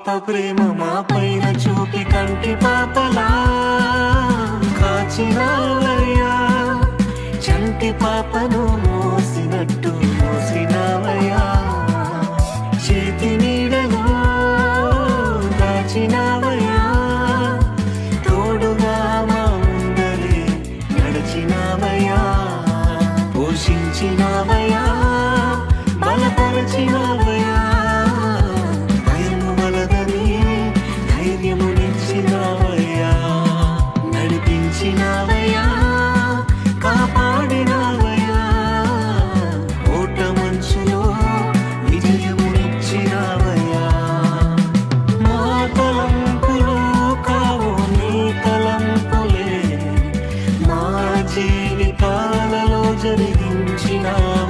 పాప ప్రేమ మా పైన చూపి కంటి పాపలా కాచినావయ్యా, చంటి పాపను మోసినట్టు మోసినావయ్యా, చేతి నీడలో దాచినావయ్యా, తోడుగా మా ముందరే నడిచినావయ్యా, పోషించినావయ్యా, బలపరచినావయ్యా, భయము వలదని ధైర్యమునిచ్చినావయ్యా, నడిపించినావయ్యా, కాపాడినావయ్యా, ఓట మంచులో విజయమునిచ్చినావయ్యా. మా తలంపులు కావు నీ తలంపులే, మా జీవితాలలో జరిగించినావయ్యా.